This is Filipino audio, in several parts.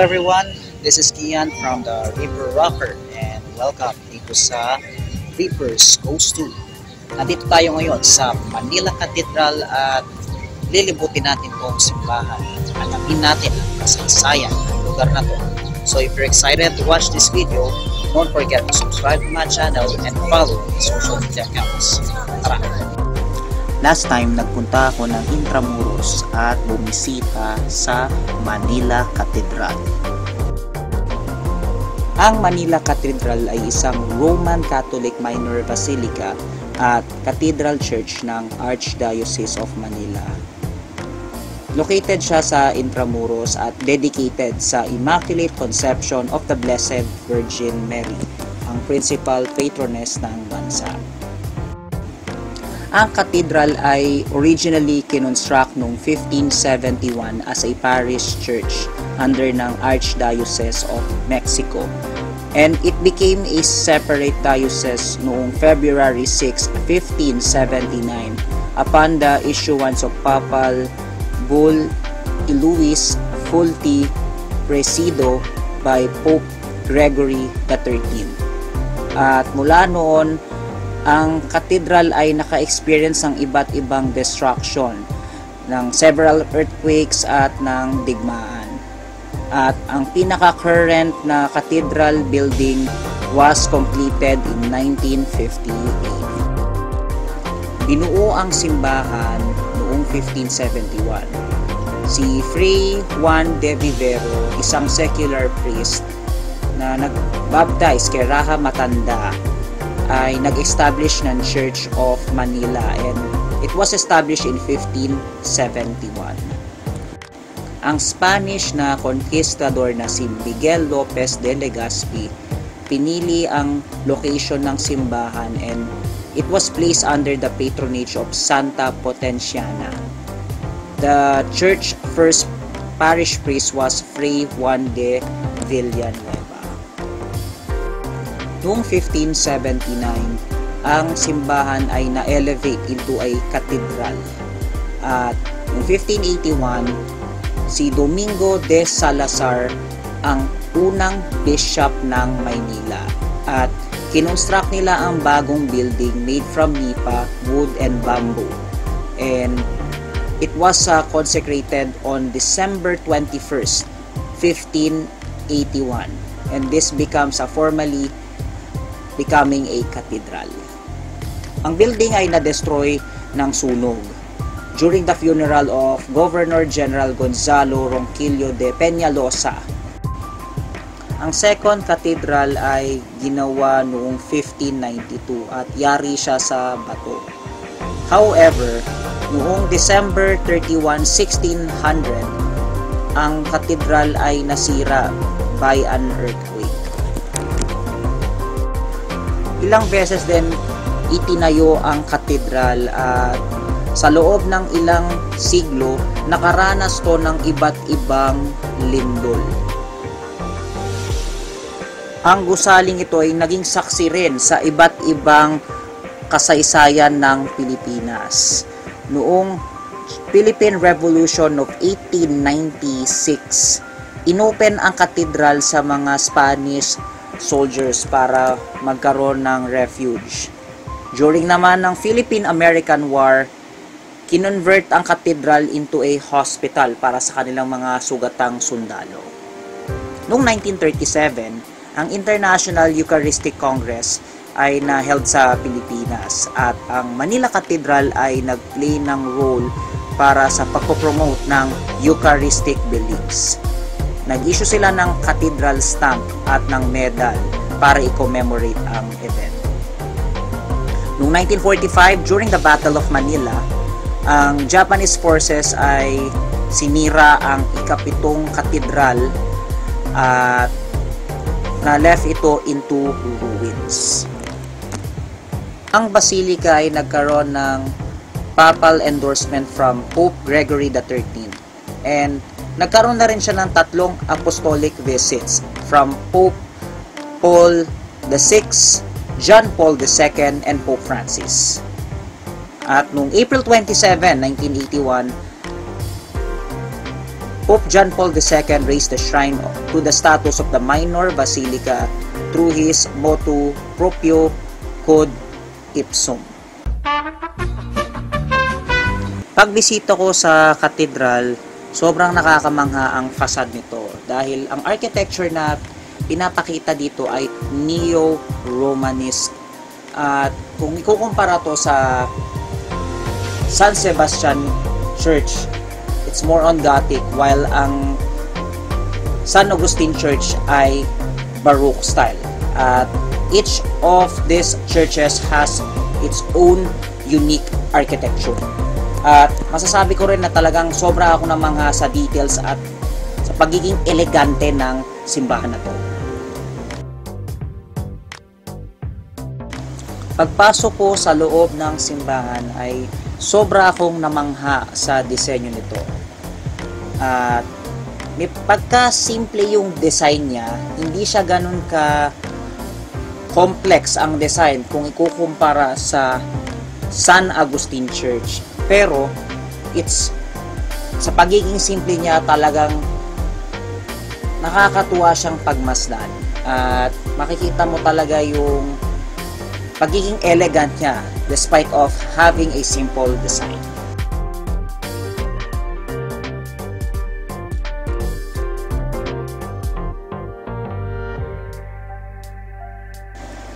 everyone, this is Kian from the Reaper Rocker and welcome dito sa Reapers Goes To. Nandito tayo ngayon sa Manila Cathedral at lilibutin natin itong simbahan. Alamin natin ang kasaysayan ng lugar na to. So if you're excited to watch this video, don't forget to subscribe to my channel and follow my social media accounts. Tara! Last time, nagpunta ako ng Intramuros at bumisita sa Manila Cathedral. Ang Manila Cathedral ay isang Roman Catholic minor basilica at cathedral church ng Archdiocese of Manila. Located siya sa Intramuros at dedicated sa Immaculate Conception of the Blessed Virgin Mary, ang principal patroness ng bansa. Ang cathedral ay originally kinonstruct noong 1571 as a parish church under ng Archdiocese of Mexico, and it became a separate diocese noong February 6, 1579 upon the issuance of Papal Bull Iuris Fulti Presidio by Pope Gregory XIII. At mula noon, ang cathedral ay naka-experience ng iba't ibang destruction, ng several earthquakes at ng digmaan. At ang pinaka-current na cathedral building was completed in 1958. Binuo ang simbahan noong 1571. Si Fray Juan de Vivero, isang secular priest na nag-baptize kay Raha Matanda, ay nag-establish ng Church of Manila, and it was established in 1571. Ang Spanish na conquistador na si Miguel Lopez de Legazpi pinili ang location ng simbahan, and it was placed under the patronage of Santa Potenciana. The church first parish priest was Fray Juan de Villanueva. Noong 1579, ang simbahan ay na-elevate into a cathedral. At noong 1581, si Domingo de Salazar ang unang bishop ng Maynila. At kinonstruct nila ang bagong building made from nipa, wood, and bamboo. And it was consecrated on December 21st, 1581. And this becomes formally becoming a cathedral. Ang building ay na-destroy ng sunog during the funeral of Governor General Gonzalo Ronquillo de Peñalosa. Ang second cathedral ay ginawa noong 1592 at yari siya sa bato. However, noong December 31, 1600, ang cathedral ay nasira by an earthquake. Ilang beses din itinayo ang katedral at sa loob ng ilang siglo nakaranas to ng iba't ibang lindol. Ang gusaling ito ay naging saksi rin sa iba't ibang kasaysayan ng Pilipinas. Noong Philippine Revolution of 1896, inopen ang katedral sa mga Spanish soldiers para magkaroon ng refuge. During naman ng Philippine-American War, kinonvert ang cathedral into a hospital para sa kanilang mga sugatang sundalo. Noong 1937, ang International Eucharistic Congress ay na-held sa Pilipinas at ang Manila Cathedral ay nag-play ng role para sa pagpopromote ng Eucharistic beliefs. Nag-issue sila ng cathedral stamp at ng medal para i-commemorate ang event. Noong 1945, during the Battle of Manila, ang Japanese forces ay sinira ang ikapitong cathedral at na-left ito into ruins. Ang basilica ay nagkaroon ng papal endorsement from Pope Gregory XIII, and nagkaroon na rin siya ng 3 apostolic visits from Pope Paul VI, John Paul II, and Pope Francis. At noong April 27, 1981, Pope John Paul II raised the shrine to the status of the minor basilica through his motu proprio Quod Ipsum. Pagbisita ko sa katedral, sobrang nakakamangha ang fasad nito dahil ang architecture na pinapakita dito ay neo-Romanesque. At kung ikukumpara to sa San Sebastian Church, it's more on Gothic, while ang San Agustin Church ay Baroque style. At each of these churches has its own unique architecture. At masasabi ko rin na talagang sobra ako namangha sa details at sa pagiging elegante ng simbahan na to. Pagpasok ko sa loob ng simbahan ay sobra akong namangha sa disenyo nito. At may pagka-simple yung design niya, hindi siya ganun ka complex ang design kung ikukumpara sa San Agustin Church. Pero sa pagiging simple niya talagang nakakatuwa siyang pagmasdan. At makikita mo talaga yung pagiging elegant niya despite of having a simple design.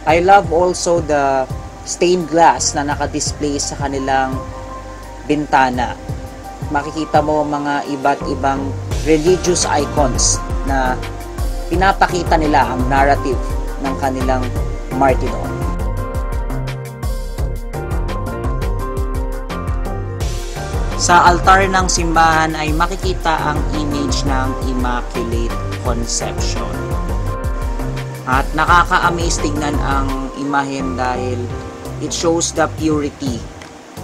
I love also the stained glass na naka-display sa kanilang bintana. Makikita mo mga iba't ibang religious icons na pinapakita nila ang narrative ng kanilang martyrdom. Sa altar ng simbahan ay makikita ang image ng Immaculate Conception. At nakaka-amaze tignan ang imahen dahil it shows the purity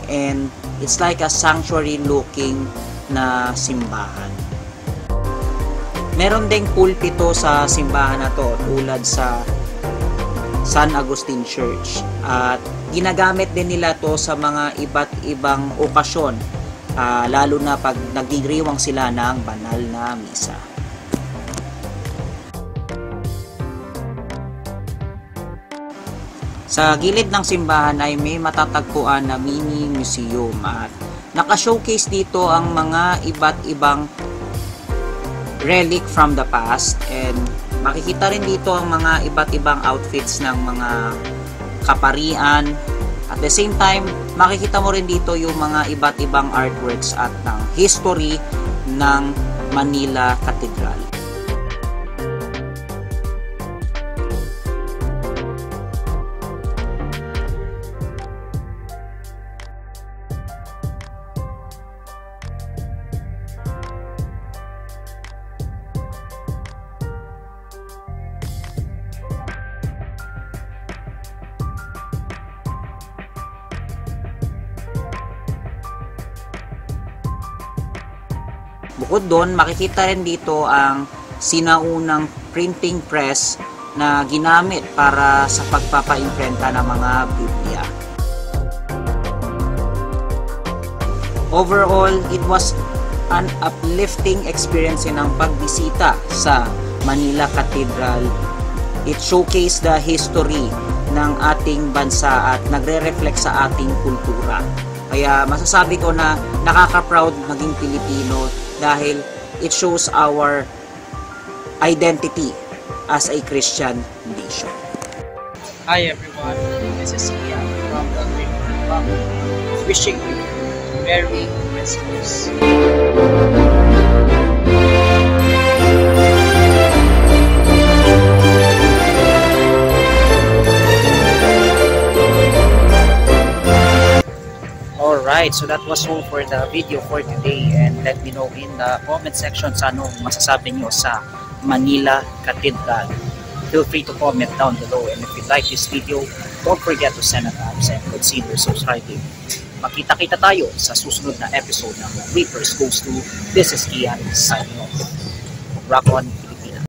and it's like a sanctuary looking na simbahan. Meron ding pulpito sa simbahan na to tulad sa San Agustin Church. At ginagamit din nila to sa mga iba't ibang okasyon, lalo na pag nagdiriwang sila ng banal na misa. Sa gilid ng simbahan ay may matatagpuan na mini museum at naka-showcase dito ang mga iba't ibang relic from the past, and makikita rin dito ang mga iba't ibang outfits ng mga kaparian. At the same time, makikita mo rin dito yung mga iba't ibang artworks at ng history ng Manila Cathedral. Bukod doon, makikita rin dito ang sinaunang printing press na ginamit para sa pagpapaimprenta ng mga Biblia. Overall, it was an uplifting experience ng pagbisita sa Manila Cathedral. It showcased the history ng ating bansa at nagre-reflect sa ating kultura. Kaya masasabi ko na nakaka-proud maging Pilipino dahil it shows our identity as a Christian nation. Hi everyone, this is Ian from the Green Family, wishing you Merry Christmas. Alright, so that was all for the video for today, and let me know in the comment section sa anong masasabi nyo sa Manila Cathedral. Feel free to comment down below, and if you like this video, don't forget to send a thumbs and consider subscribing. Makita-kita tayo sa susunod na episode ng Reapers Goes To. This is Kian signing off. Rock on!